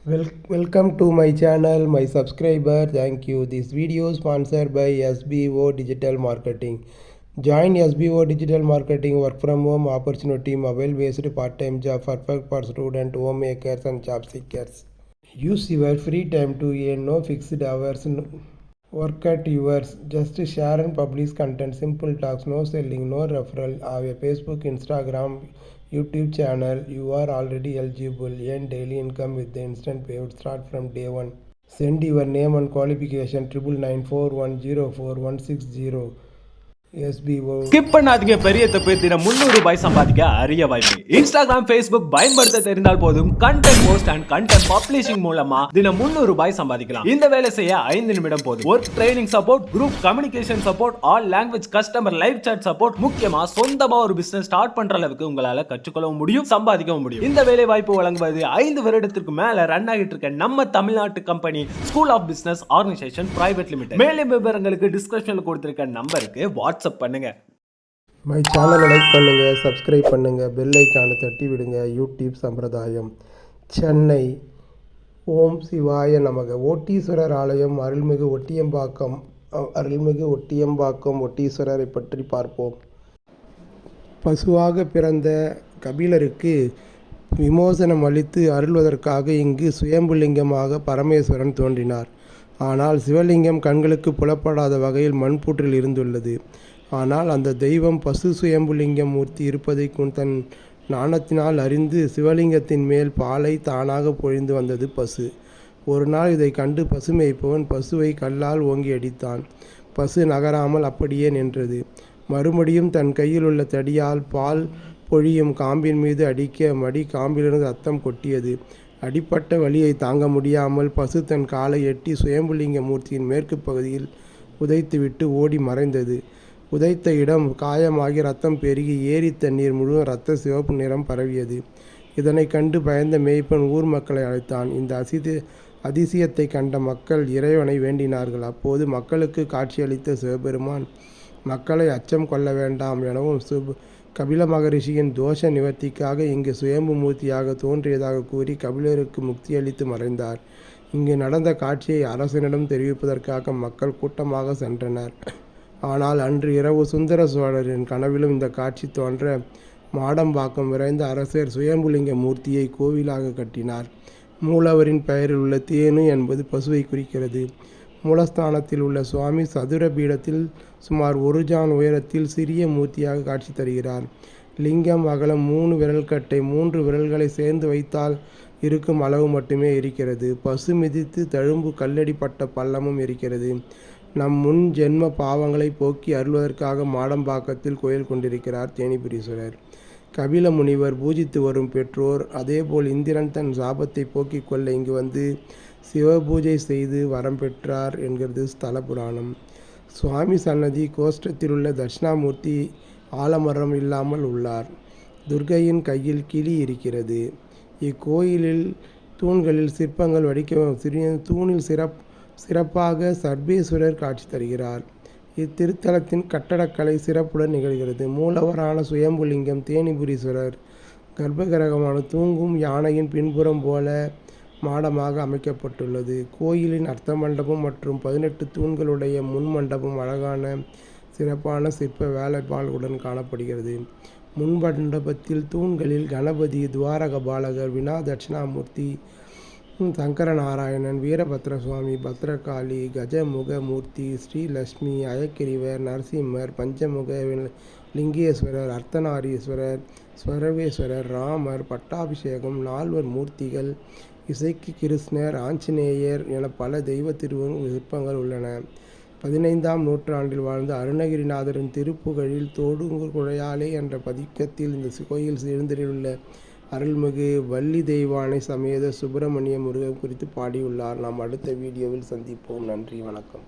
Welcome to my channel, my subscriber. Thank you. This video is sponsored by SBO Digital Marketing. Join SBO Digital Marketing work from home opportunity, mobile based part-time job perfect for student, homemakers and job seekers. Use your free time to earn no fixed hours. Work at yours. Just share and publish content. Simple talks, no selling, no referral. Have a Facebook, Instagram, YouTube channel. You are already eligible. Earn daily income with the instant payout. Start from day one. Send your name and qualification 9994104160 SBO. Skip பண்ணாதீங்க. பெரிய தப்பு. தினம் 300 ரூபாய் சம்பாதிக்க அரிய வாய்ப்பு. Instagram, Facebook பயன்படுத்த தெரிந்தால் போதும் content post and content publishing மூலமா தினம் 300 ரூபாய் சம்பாதிக்கலாம். இந்த வேலை செய்ய 5 நிமிடம் போதும். Work training support, group communication support, all language customer live chat support, முக்கியமா சொந்தமா ஒரு பிசினஸ் ஸ்டார்ட் பண்ற அளவுக்கு உங்களால கற்றுக்கொள்ளவும் முடியும், சம்பாதிக்கவும் முடியும். இந்த வேலை வாய்ப்பு வழங்குவது 5 வருடத்திற்கு மேல ரன் ஆகிட்டு இருக்க நம்ம தமிழ்நாட்டு company school of business organisation private limited. மேலும் விவரங்களுக்கு டிஸ்கிரிப்ஷன்ல கொடுத்திருக்க நம்பருக்கு வாட்ஸ்அப் பண்ணுங்க. மை சேனலை லைக் பண்ணுங்கள், சப்ஸ்கிரைப் பண்ணுங்கள், பெல் ஐக்கானை தட்டி விடுங்க. யூடியூப் சம்பிரதாயம். சென்னை ஓம் சிவாய நமக. ஓட்டீஸ்வரர் ஆலயம் அருள்மிகு ஒட்டியம்பாக்கம் ஒட்டீஸ்வரரை பற்றி பார்ப்போம். பசுவாக பிறந்த கபிலருக்கு விமோசனம் அளித்து அருள்வதற்காக இங்கு சுயம்புலிங்கமாக பரமேஸ்வரன் தோன்றினார். ஆனால் சிவலிங்கம் கண்களுக்கு புலப்படாத வகையில் மண்புற்றில் இருந்துள்ளது. ஆனால் அந்த தெய்வம் பசு சுயம்புலிங்கம் மூர்த்தி இருப்பதை தன் ஞானத்தினால் அறிந்து சிவலிங்கத்தின் மேல் பாலை தானாக பொழிந்து வந்தது பசு. ஒரு நாள் இதை கண்டு பசு மேய்ப்பவன் பசுவை கல்லால் ஓங்கி அடித்தான். பசு நகராமல் அப்படியே நின்றது. மறுபடியும் தன் கையில் உள்ள தடியால் பால் பொழியும் காம்பின் மீது அடிக்க மடி காம்பிலிருந்து ரத்தம் கொட்டியது. அடிப்பட்ட வலியை தாங்க முடியாமல் பசு தன் காலை எட்டி சுயம்புலிங்க மூர்த்தியின் மேற்கு பகுதியில் உதைத்துவிட்டு ஓடி மறைந்தது. உதைத்த இடம் காயமாகி ரத்தம் பெருகி ஏரி தண்ணீர் முழுவதும் இரத்த சிவப்பு நிறம் பரவியது. இதனை கண்டு பயந்த மேய்ப்பன் ஊர் மக்களை அழைத்தான். இந்த அதிசயத்தை கண்ட மக்கள் இறைவனை வேண்டினார்கள். அப்போது மக்களுக்கு காட்சியளித்த சிவபெருமான் மக்களை அச்சம் கொள்ள வேண்டாம் எனவும் கபில மகரிஷியின் தோஷ நிவர்த்திக்காக இங்கு சுயம்பு மூர்த்தியாக தோன்றியதாக கூறி கபிலருக்கு முக்தியளித்து மறைந்தார். இங்கு நடந்த காட்சியை அரசனிடம் தெரிவிப்பதற்காக மக்கள் கூட்டமாக சென்றனர். ஆனால் அன்று இரவு சுந்தர சோழரின் கனவிலும் இந்த காட்சி தோன்ற மாடம்பாக்கம் விரைந்த அரசர் சுயம்புலிங்க மூர்த்தியை கோவிலாக கட்டினார். மூலவரின் பெயரில் உள்ள தேனு என்பது பசுவை குறிக்கிறது. மூலஸ்தானத்தில் உள்ள சுவாமி சதுர பீடத்தில் சுமார் 1 ஜான் உயரத்தில் சிறிய மூர்த்தியாக காட்சி தருகிறார். லிங்கம் அகலம் 3 விரல்கட்டை 3 விரல்களை சேர்ந்து வைத்தால் இருக்கும் அளவு மட்டுமே இருக்கிறது. பசு மிதித்து தழும்பு கல்லடிப்பட்ட பள்ளமும் இருக்கிறது. நம் முன் ஜென்ம பாவங்களை போக்கி அருள்வதற்காக மாடம்பாக்கத்தில் கோயில் கொண்டிருக்கிறார் தேனிபுரீஸ்வரர். கபில முனிவர் பூஜித்து வரும் பெற்றோர். அதேபோல் இந்திரன் தன் சாபத்தை போக்கிக் கொள்ள இங்கு வந்து சிவபூஜை செய்து வரம் பெற்றார் என்கிறது ஸ்தல புராணம். சுவாமி சன்னதி கோஷ்டத்தில் உள்ள தட்சிணாமூர்த்தி ஆலமரம் இல்லாமல் உள்ளார். துர்க்கையின் கையில் கிளி இருக்கிறது. இக்கோயிலில் தூண்களில் சிற்பங்கள் வடிக்க தூணில் சிறப்பாக சர்வேஸ்வரர் காட்சி தருகிறார். இத்திருத்தலத்தின் கட்டடக்கலை சிறப்புடன் நிகழ்கிறது. மூலவரான சுயம்புலிங்கம் தேனிபுரீஸ்வரர் கர்ப்பகிரகமான தூங்கும் யானையின் பின்புறம் போல மாடமாக அமைக்கப்பட்டுள்ளது. கோயிலின் அர்த்த மண்டபம் மற்றும் 18 தூண்களுடைய முன் மண்டபம் அழகான சிறப்பான சிற்ப வேலைப்பாடுடன் காணப்படுகிறது. முன் மண்டபத்தில் தூண்களில் கணபதி, துவாரக பாலகர், வினா தட்சிணாமூர்த்தி, சங்கரநாராயணன், வீரபத்ர சுவாமி, பத்ரகாளி, கஜமுக மூர்த்தி, ஸ்ரீலட்சுமி, அயக்கிரிவர், நரசிம்மர், பஞ்சமுக லிங்கேஸ்வரர், அர்த்தநாரீஸ்வரர், ஸ்வரவேஸ்வரர், ராமர், பட்டாபிஷேகம், 4 மூர்த்திகள், இசைக்கு கிருஷ்ணர், ஆஞ்சநேயர் என பல தெய்வ சிற்பங்கள் உள்ளன. 15ஆம் நூற்றாண்டில் வாழ்ந்த அருணகிரிநாதரின் திருப்புகழில் தோடுங்குழையாலே என்ற பதிக்கத்தில் இந்த கோயில் எழுந்தருளியுள்ள அருள்மிகு வள்ளி தெய்வானை சமேத சுப்பிரமணிய முருகன் குறித்து பாடியுள்ளார். நாம் அடுத்த வீடியோவில் சந்திப்போம். நன்றி, வணக்கம்.